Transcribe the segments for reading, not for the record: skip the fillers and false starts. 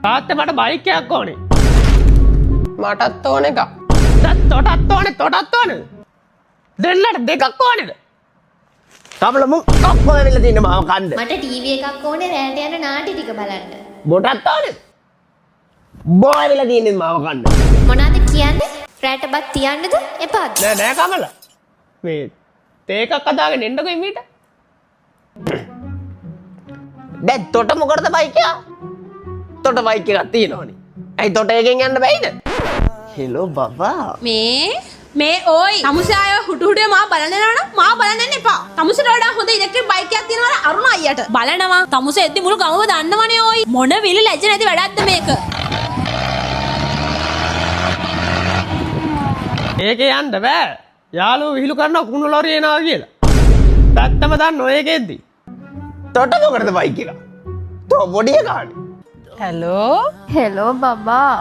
තාත්තේ මට බයික් එකක් ඕනේ. මටත් ඕන එකක්. තොටත් ඕනේ. දෙන්නට දෙකක් ඕනේද? කමල මු කොක්කොම වෙලා තියෙන මාව කන්න. මට ටීවී එකක් ඕනේ රැට යන නාටි ටික බලන්න. බොටත් ඕනේ. බොය වෙලා තියෙන මාව කන්න. මොනවද කියන්නේ? රැට බත් තියන්නද එපාද? නෑ කමල. මේ තේ එකක් අදාගෙන එන්නකෝ එමීට. දැන් තොට මොකටද බයික් එක? තොට බයික් එකක් තියෙනවනේ. ඇයි තොට එකෙන් යන්න බැයිද? හෙලෝ බබා. මේ ඕයි තමුසාය හුටුහුටේ මා බලන්න යනවා මා බලන්න යන්න එපා. තමුසට වඩා හොඳ ඉලෙක්ට්‍රික් බයික් එකක් තියෙනවා අරුණ අයියට. බලනවා තමුස එද්දි මුළු ගමම දන්නවනේ ඕයි. මොන විලි ලැජ්ජ නැති වැඩක්ද මේක? ඒකේ යන්න බෑ. යාළුවෝ විහිළු කරනවා කුණු ලොරිය එනවා කියලා. තාත්තම දන්නෝ ඒකෙද්දි. තොට මොකටද බයික් එක? තෝ බොඩි එකානේ. හෙලෝ බබා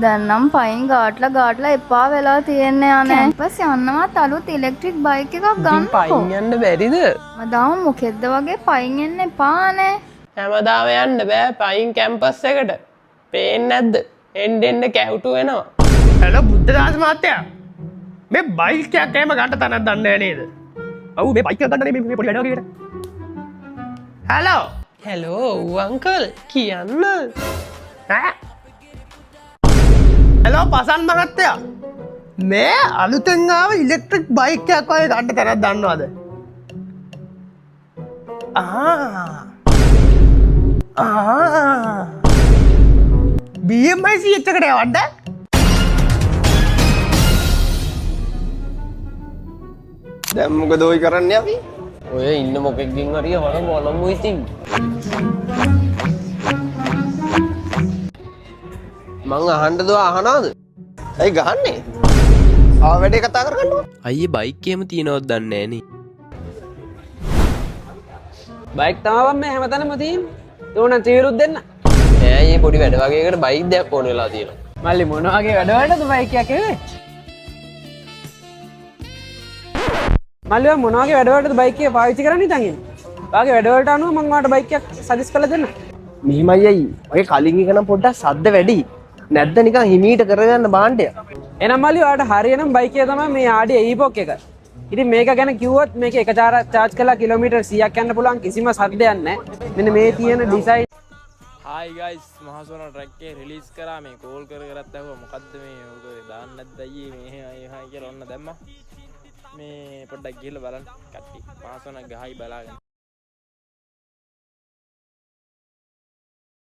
දැන් නම් පයින් ගාටලා එපා වෙලා තියෙන්නේ යන්නේ. කැම්පස් යන්නවත් අලුත් ඉලෙක්ට්‍රික් බයික් එකක් ගන්නකො. පයින් යන්න බැරිද? මදාම මොකෙද්ද වගේ පයින් එන්න එපානේ. හැමදාම යන්න බෑ පයින් කැම්පස් එකට. පේන්නේ නැද්ද? එන්න කැවුටු වෙනවා. හෙලෝ බුද්ධදාස මහත්තයා. මේ බයික් එකක් එහෙම ගන්න තැනක් දන්නේ නැහැ නේද? ඔව් මේ බයික් එක ගන්න මේ පොඩි වැඩක් වගේ. හෙලෝ අංකල් කියන්න. හෙලෝ පසන් මහත්තයා. මේ අලුතෙන් ආව ඉලෙක්ට්‍රික් බයික් එකක් වගේ ගන්න තැනක් දන්නවද? BMI CH එකට යවන්න? දැන් මොකද ඔය කරන්නේ අපි? ඔය ඉන්න මොකෙක්ගෙන් හරි වලමු ඉතින්. මං අහන්න දුව අහනවද? ඇයි ගහන්නේ? ආව වැඩේ කතා කරගන්නවා. අයියේ බයික් එහෙම තියනවද දන්නේ නෑනේ. බයික් තමයි මේ හැමතැනම තියෙන්නේ. ඕන තීරුත් දෙන්න. නෑ මේ පොඩි වැඩ වගේකට බයික් දෙයක් ඕන වෙලා තියෙනවා. මල්ලි මොන වගේ වැඩ වලටද බයික් එකක් එන්නේ? මල්ලි ඔය මොන වගේ වැඩ වලටද බයික් එක පාවිච්චි කරන්නේ ඉතින් ඉන්නේ? වාගේ වැඩ වලට අනුව මම ඔයාලට බයික් එකක් සජෙස් කරලා දෙන්න. මෙහිමයි අයි. ඔය කලින් එක නම් පොඩ්ඩක් සද්ද වැඩි. නැද්ද නිකන් හිමීට කරගන්න බාණ්ඩය. එහෙනම් මල්ලි ඔයාලට හරියනම් බයික් එක තමයි මේ ආඩි ඊපොක් එක. ඉතින් මේක ගැන කිව්වොත් මේක එක චාර්ජ් කළා කිලෝමීටර් 100ක් යන්න පුළුවන් කිසිම සද්දයක් නැහැ. මෙන්න මේ තියෙන ඩිසයින්. හායි ගයිස් මහසොන ට්‍රැක් එක රිලීස් කරා මේ කෝල් කරත් ඇහුවා මොකද්ද මේ ඔක දාන්න නැද්ද අයියේ මේ හායි කියලා ඔන්න දැම්මා. මේ පොඩ්ඩක් ගිහලා බලන්න කට්ටිය මහසොන ගහයි බලාගෙන